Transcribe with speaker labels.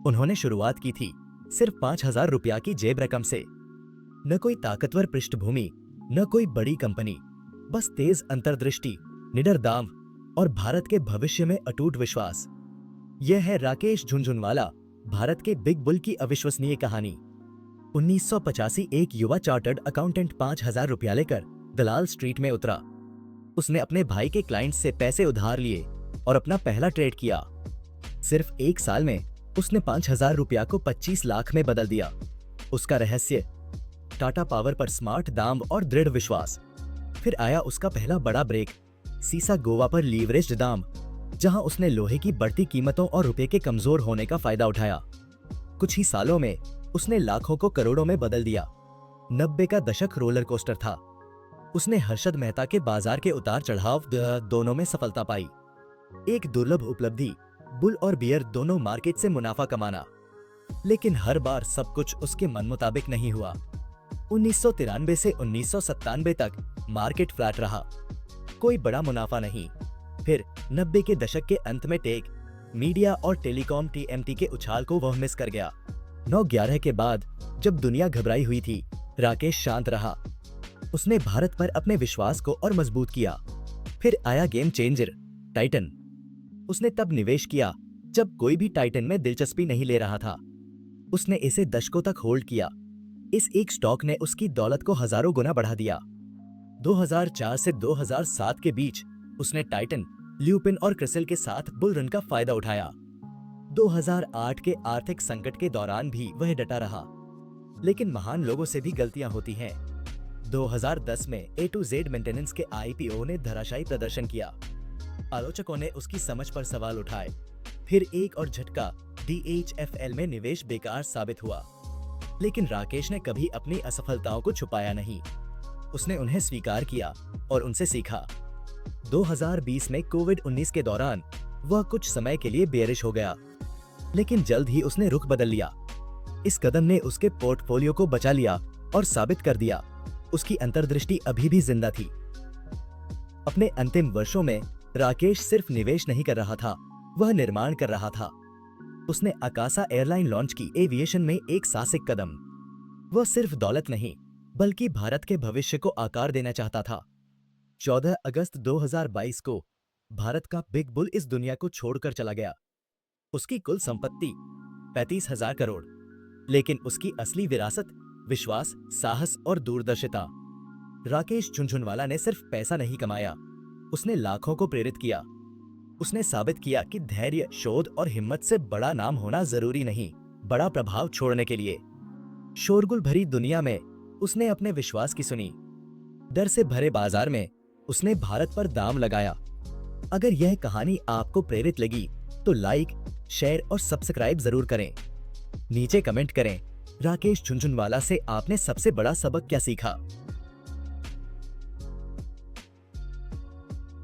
Speaker 1: उन्होंने शुरुआत की थी सिर्फ 5,000 रुपया की जेब रकम से। न कोई ताकतवर पृष्ठभूमि, न कोई बड़ी कंपनी, बस तेज अंतर्दृष्टि, निडर दांव और भारत के भविष्य में अटूट विश्वास। यह है राकेश झुनझुनवाला, भारत के बिग बुल की अविश्वसनीय कहानी। 1985 एक युवा चार्टर्ड अकाउंटेंट 5,000 रुपया लेकर दलाल स्ट्रीट में उतरा। उसने अपने भाई के क्लाइंट से पैसे उधार लिए और अपना पहला ट्रेड किया। सिर्फ एक साल में उसने 5,000 रुपया को 25 लाख में बदल दिया। उसका रहस्य, टाटा पावर पर स्मार्ट दाम और दृढ़ विश्वास। फिर आया उसका पहला बड़ा ब्रेक, सीसा गोवा पर लीवरेज्ड दाम, जहां उसने लोहे की बढ़ती कीमतों और रुपए के कमजोर होने का फायदा उठाया। कुछ ही सालों में उसने लाखों को करोड़ों में बदल दिया। 90 का दशक रोलर कोस्टर था। उसने हर्षद मेहता के बाजार के उतार चढ़ाव दोनों में सफलता पाई। एक दुर्लभ उपलब्धि, बुल और बियर दोनों मार्केट से मुनाफा कमाना। लेकिन हर बार सब कुछ उसके मन मुताबिक नहीं हुआ। 1993 से 1997 तक मार्केट फ्लैट रहा, कोई बड़ा मुनाफा नहीं। फिर 90 के दशक के अंत में टेक, मीडिया और टेलीकॉम टीएमटी के उछाल को वह मिस कर गया। 9/11 के बाद जब दुनिया घबराई हुई थी, राकेश शांत रहा। उसने भारत पर अपने विश्वास को और मजबूत किया। फिर आया गेम चेंजर, टाइटन। उसने तब निवेश किया जब कोई भी टाइटन में दिलचस्पी नहीं ले रहा था। उसने इसे दशकों तक होल्ड किया। इस एक स्टॉक ने उसकी दौलत को हजारों गुना बढ़ा दिया। 2004 से 2007 के बीच उसने टाइटन, ल्यूपिन और क्रिसिल के साथ बुल रन का फायदा उठाया। 2008 के आर्थिक संकट के दौरान भी वह डटा रहा। लेकिन महान लोगों से भी गलतियां होती हैं। 2010 में A to Z मेंटेनेंस के IPO ने धराशायी प्रदर्शन किया। आलोचकों ने उसकी समझ पर सवाल उठाए। फिर एक और झटका, DHFL में निवेश बेकार साबित हुआ। लेकिन राकेश ने कभी अपनी असफलताओं को छुपाया नहीं। उसने उन्हें स्वीकार किया और उनसे सीखा। 2020 में कोविड-19 के दौरान वह कुछ समय के लिए बेयरिश हो गया, लेकिन जल्द ही उसने रुख बदल लिया। इस कदम ने उसके पोर्टफोलियो को बचा लिया और साबित कर दिया उसकी अंतर्दृष्टि अभी भी जिंदा थी। अपने अंतिम वर्षों में राकेश सिर्फ निवेश नहीं कर रहा था, वह निर्माण कर रहा था। उसने अकासा एयरलाइन लॉन्च की, एविएशन में एक साहसिक कदम। वह सिर्फ दौलत नहीं, बल्कि भारत के भविष्य को आकार देना चाहता था। 14 अगस्त 2022 को भारत का बिग बुल इस दुनिया को छोड़कर चला गया। उसकी कुल संपत्ति 35,000 करोड़, लेकिन उसकी असली विरासत विश्वास, साहस और दूरदर्शिता। राकेश झुनझुनवाला ने सिर्फ पैसा नहीं कमाया, उसने लाखों को प्रेरित किया। उसने साबित किया कि धैर्य, शोध और हिम्मत से बड़ा नाम होना जरूरी नहीं, बड़ा प्रभाव छोड़ने के लिए। शोरगुल भरी दुनिया में उसने अपने विश्वास की सुनी। डर से भरे बाजार में उसने भारत पर दाम लगाया। अगर यह कहानी आपको प्रेरित लगी तो लाइक, शेयर और सब्सक्राइब जरूर करें। नीचे कमेंट करें, राकेश झुनझुनवाला से आपने सबसे बड़ा सबक क्या सीखा।